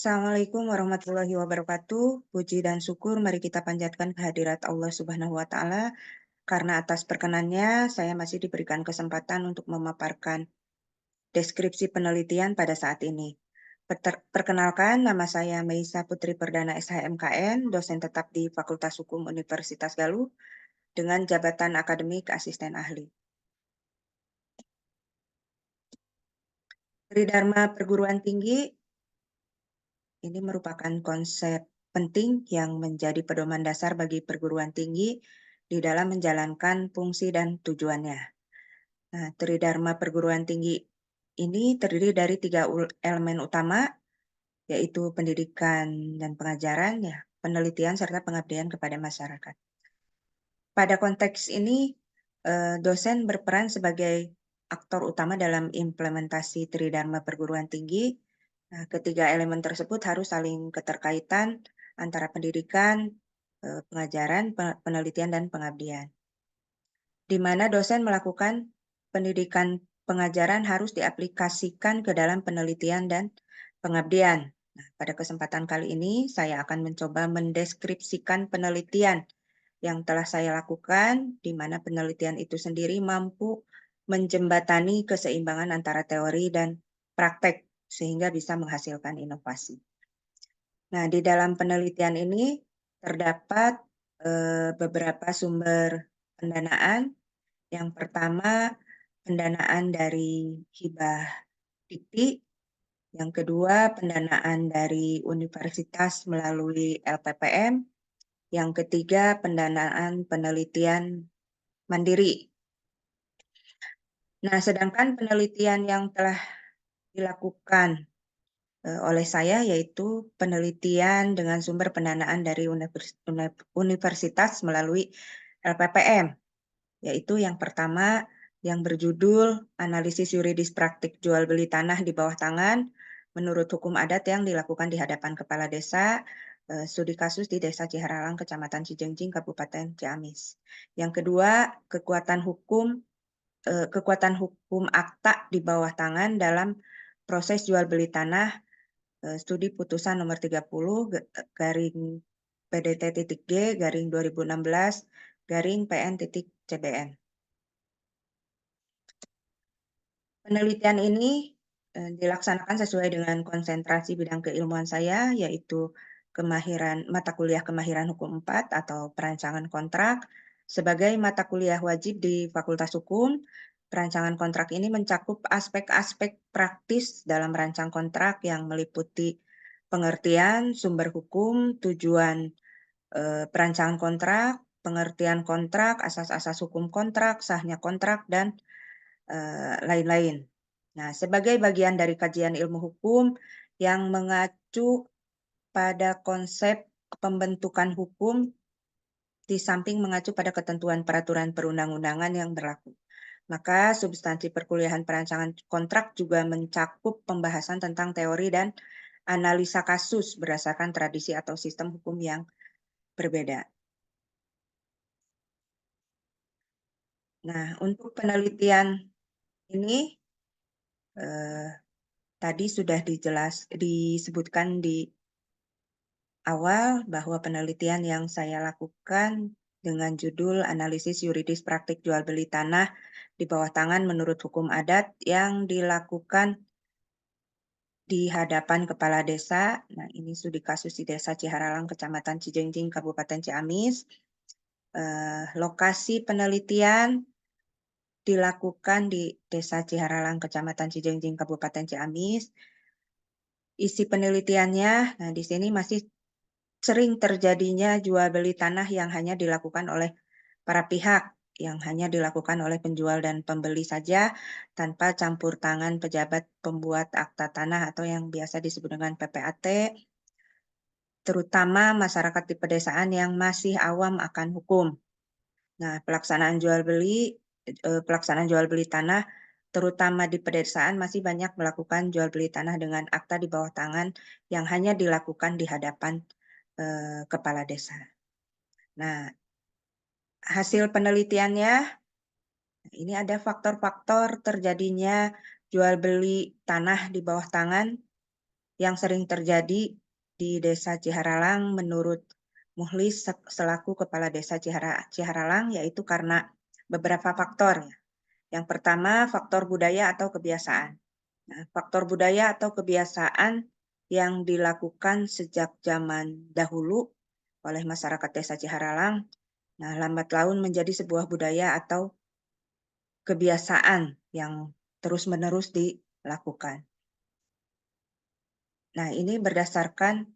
Assalamualaikum warahmatullahi wabarakatuh. Puji dan syukur mari kita panjatkan kehadirat Allah Subhanahu wa Ta'ala. Karena atas perkenannya, saya masih diberikan kesempatan untuk memaparkan deskripsi penelitian pada saat ini. Perkenalkan, nama saya Meisa Putri Perdana SHMKN, dosen tetap di Fakultas Hukum Universitas Galuh, dengan jabatan akademik asisten ahli. Tridharma perguruan tinggi ini merupakan konsep penting yang menjadi pedoman dasar bagi perguruan tinggi di dalam menjalankan fungsi dan tujuannya. Nah, Tridharma perguruan tinggi ini terdiri dari 3 elemen utama, yaitu pendidikan dan pengajaran, ya, penelitian, serta pengabdian kepada masyarakat. Pada konteks ini, dosen berperan sebagai aktor utama dalam implementasi Tridharma perguruan tinggi. Nah, ketiga elemen tersebut harus saling keterkaitan antara pendidikan, pengajaran, penelitian, dan pengabdian. Di mana dosen melakukan pendidikan pengajaran harus diaplikasikan ke dalam penelitian dan pengabdian. Nah, pada kesempatan kali ini saya akan mencoba mendeskripsikan penelitian yang telah saya lakukan, di mana penelitian itu sendiri mampu menjembatani keseimbangan antara teori dan praktek, sehingga bisa menghasilkan inovasi. Nah, di dalam penelitian ini terdapat beberapa sumber pendanaan. Yang pertama, pendanaan dari hibah Dikti. Yang kedua, pendanaan dari universitas melalui LPPM. Yang ketiga, pendanaan penelitian mandiri. Nah, sedangkan penelitian yang telah dilakukan oleh saya yaitu penelitian dengan sumber pendanaan dari universitas melalui LPPM, yaitu yang pertama yang berjudul Analisis Yuridis Praktik Jual Beli Tanah di Bawah Tangan menurut Hukum Adat yang dilakukan di hadapan Kepala Desa, studi kasus di Desa Ciharalang, Kecamatan Cijengjing, Kabupaten Ciamis. Yang kedua, kekuatan hukum akta di bawah tangan dalam proses jual beli tanah, studi putusan nomor 30 garing PDT.G garing 2016 garing PN.CBN. Penelitian ini dilaksanakan sesuai dengan konsentrasi bidang keilmuan saya, yaitu mata kuliah kemahiran hukum 4 atau perancangan kontrak. Sebagai mata kuliah wajib di Fakultas Hukum, perancangan kontrak ini mencakup aspek-aspek praktis dalam merancang kontrak yang meliputi pengertian, sumber hukum, tujuan perancangan kontrak, pengertian kontrak, asas-asas hukum kontrak, sahnya kontrak, dan lain-lain. Nah, sebagai bagian dari kajian ilmu hukum yang mengacu pada konsep pembentukan hukum di samping mengacu pada ketentuan peraturan perundang-undangan yang berlaku. Maka substansi perkuliahan perancangan kontrak juga mencakup pembahasan tentang teori dan analisa kasus berdasarkan tradisi atau sistem hukum yang berbeda. Nah, untuk penelitian ini tadi sudah disebutkan di awal bahwa penelitian yang saya lakukan dengan judul Analisis Yuridis Praktik Jual Beli Tanah di Bawah Tangan menurut Hukum Adat yang dilakukan di hadapan Kepala Desa. Nah, ini studi kasus di Desa Ciharalang, Kecamatan Cijengjing, Kabupaten Ciamis. Lokasi penelitian dilakukan di Desa Ciharalang, Kecamatan Cijengjing, Kabupaten Ciamis. Isi penelitiannya, nah di sini masih sering terjadinya jual beli tanah yang hanya dilakukan oleh para pihak, yang hanya dilakukan oleh penjual dan pembeli saja tanpa campur tangan pejabat pembuat akta tanah atau yang biasa disebut dengan PPAT, terutama masyarakat di pedesaan yang masih awam akan hukum. Nah, pelaksanaan jual beli tanah terutama di pedesaan masih banyak melakukan jual beli tanah dengan akta di bawah tangan yang hanya dilakukan di hadapan kepala desa. Nah, hasil penelitiannya ini ada faktor-faktor terjadinya jual beli tanah di bawah tangan yang sering terjadi di Desa Ciharalang menurut Muhlis selaku Kepala Desa Ciharalang, yaitu karena beberapa faktor. Yang pertama, faktor budaya atau kebiasaan. Nah, faktor budaya atau kebiasaan yang dilakukan sejak zaman dahulu oleh masyarakat Desa Ciharalang, nah lambat laun menjadi sebuah budaya atau kebiasaan yang terus-menerus dilakukan. Nah, ini berdasarkan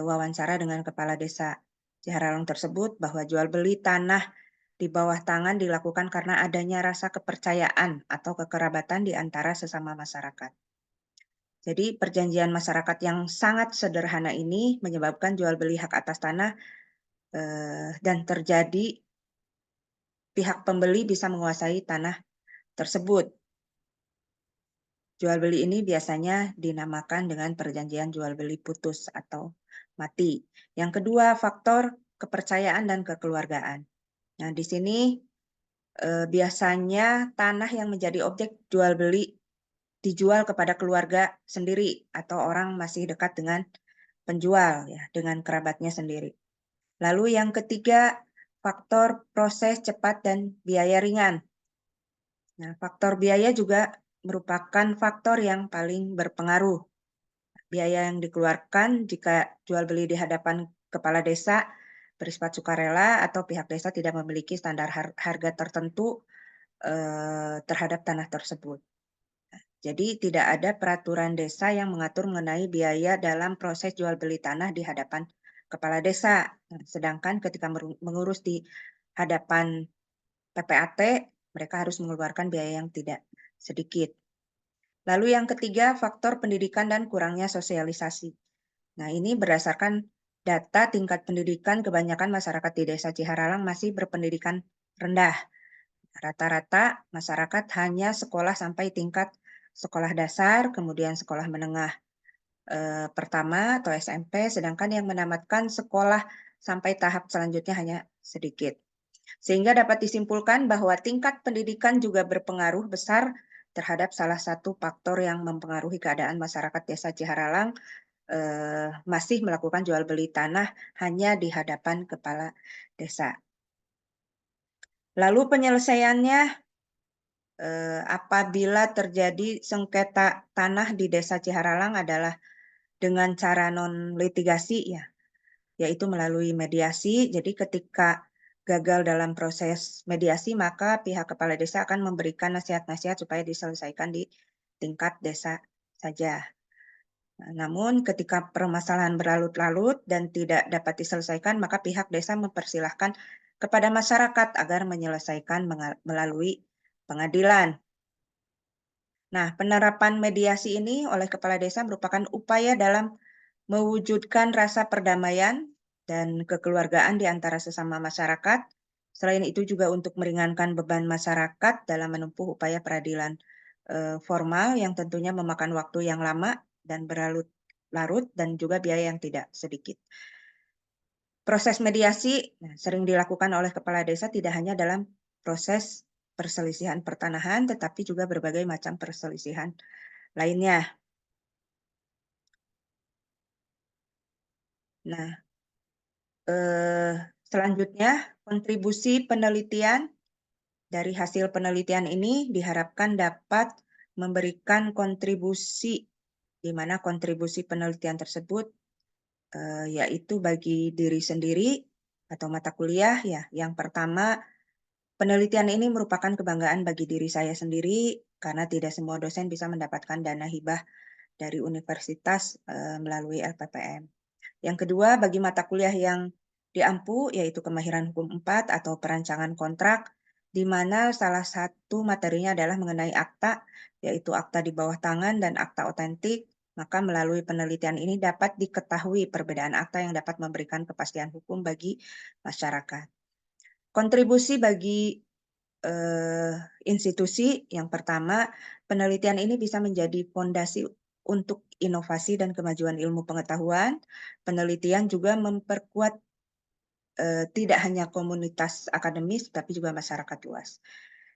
wawancara dengan Kepala Desa Ciharalang tersebut bahwa jual beli tanah di bawah tangan dilakukan karena adanya rasa kepercayaan atau kekerabatan di antara sesama masyarakat. Jadi perjanjian masyarakat yang sangat sederhana ini menyebabkan jual beli hak atas tanah dan terjadi pihak pembeli bisa menguasai tanah tersebut. Jual beli ini biasanya dinamakan dengan perjanjian jual beli putus atau mati. Yang kedua, faktor kepercayaan dan kekeluargaan. Nah, di sini biasanya tanah yang menjadi objek jual beli dijual kepada keluarga sendiri atau orang masih dekat dengan penjual, ya, dengan kerabatnya sendiri. Lalu yang ketiga, faktor proses cepat dan biaya ringan. Nah, faktor biaya juga merupakan faktor yang paling berpengaruh. Biaya yang dikeluarkan jika jual beli di hadapan kepala desa bersifat sukarela atau pihak desa tidak memiliki standar harga tertentu terhadap tanah tersebut. Jadi tidak ada peraturan desa yang mengatur mengenai biaya dalam proses jual beli tanah di hadapan kepala desa. Sedangkan ketika mengurus di hadapan PPAT, mereka harus mengeluarkan biaya yang tidak sedikit. Lalu yang ketiga, faktor pendidikan dan kurangnya sosialisasi. Nah, ini berdasarkan data tingkat pendidikan kebanyakan masyarakat di Desa Ciharalang masih berpendidikan rendah. Rata-rata masyarakat hanya sekolah sampai tingkat sekolah dasar, kemudian sekolah menengah pertama atau SMP, sedangkan yang menamatkan sekolah sampai tahap selanjutnya hanya sedikit. Sehingga dapat disimpulkan bahwa tingkat pendidikan juga berpengaruh besar terhadap salah satu faktor yang mempengaruhi keadaan masyarakat Desa Ciharalang masih melakukan jual beli tanah hanya di hadapan kepala desa. Lalu penyelesaiannya apabila terjadi sengketa tanah di Desa Ciharalang adalah dengan cara non litigasi, ya, yaitu melalui mediasi. Jadi ketika gagal dalam proses mediasi, maka pihak kepala desa akan memberikan nasihat-nasihat supaya diselesaikan di tingkat desa saja. Namun ketika permasalahan berlarut-larut dan tidak dapat diselesaikan, maka pihak desa mempersilahkan kepada masyarakat agar menyelesaikan melalui pengadilan. Nah, penerapan mediasi ini oleh kepala desa merupakan upaya dalam mewujudkan rasa perdamaian dan kekeluargaan di antara sesama masyarakat. Selain itu juga untuk meringankan beban masyarakat dalam menempuh upaya peradilan formal yang tentunya memakan waktu yang lama dan berlarut-larut dan juga biaya yang tidak sedikit. Proses mediasi sering dilakukan oleh kepala desa tidak hanya dalam proses perselisihan pertanahan, tetapi juga berbagai macam perselisihan lainnya. Nah, selanjutnya kontribusi penelitian. Dari hasil penelitian ini diharapkan dapat memberikan kontribusi, di mana kontribusi penelitian tersebut yaitu bagi diri sendiri atau mata kuliah, ya. Yang pertama, penelitian ini merupakan kebanggaan bagi diri saya sendiri karena tidak semua dosen bisa mendapatkan dana hibah dari universitas melalui LPPM. Yang kedua, bagi mata kuliah yang diampu, yaitu kemahiran hukum 4 atau perancangan kontrak, di mana salah satu materinya adalah mengenai akta, yaitu akta di bawah tangan dan akta otentik, maka melalui penelitian ini dapat diketahui perbedaan akta yang dapat memberikan kepastian hukum bagi masyarakat. Kontribusi bagi institusi, yang pertama, penelitian ini bisa menjadi fondasi untuk inovasi dan kemajuan ilmu pengetahuan. Penelitian juga memperkuat tidak hanya komunitas akademis, tapi juga masyarakat luas.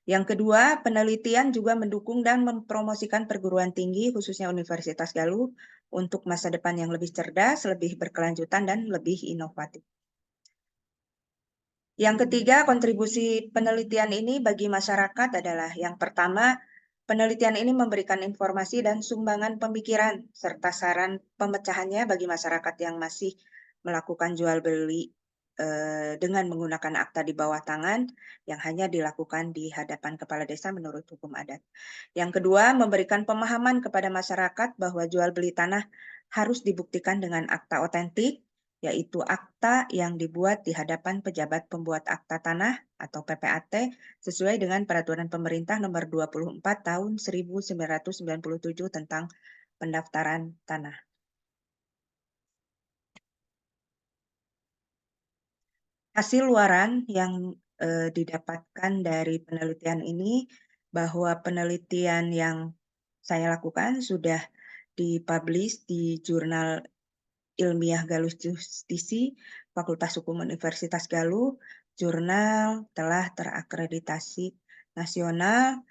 Yang kedua, penelitian juga mendukung dan mempromosikan perguruan tinggi, khususnya Universitas Galuh, untuk masa depan yang lebih cerdas, lebih berkelanjutan, dan lebih inovatif. Yang ketiga, kontribusi penelitian ini bagi masyarakat adalah yang pertama, penelitian ini memberikan informasi dan sumbangan pemikiran serta saran pemecahannya bagi masyarakat yang masih melakukan jual beli dengan menggunakan akta di bawah tangan yang hanya dilakukan di hadapan kepala desa menurut hukum adat. Yang kedua, memberikan pemahaman kepada masyarakat bahwa jual beli tanah harus dibuktikan dengan akta otentik, yaitu akta yang dibuat di hadapan pejabat pembuat akta tanah atau PPAT sesuai dengan Peraturan Pemerintah Nomor 24 Tahun 1997 tentang pendaftaran tanah. Hasil luaran yang didapatkan dari penelitian ini bahwa penelitian yang saya lakukan sudah dipublish di jurnal Ilmiah Galuh Justisi Fakultas Hukum Universitas Galuh. Jurnal telah terakreditasi nasional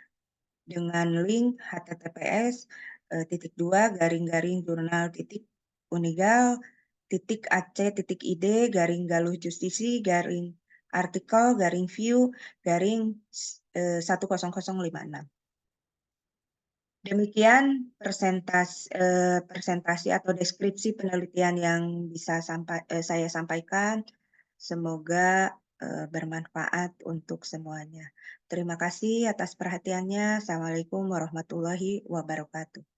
dengan link https /jurnal.unigal.ac.id /artikel/view/1056. Demikian presentasi atau deskripsi penelitian yang bisa saya sampaikan. Semoga bermanfaat untuk semuanya. Terima kasih atas perhatiannya. Assalamualaikum warahmatullahi wabarakatuh.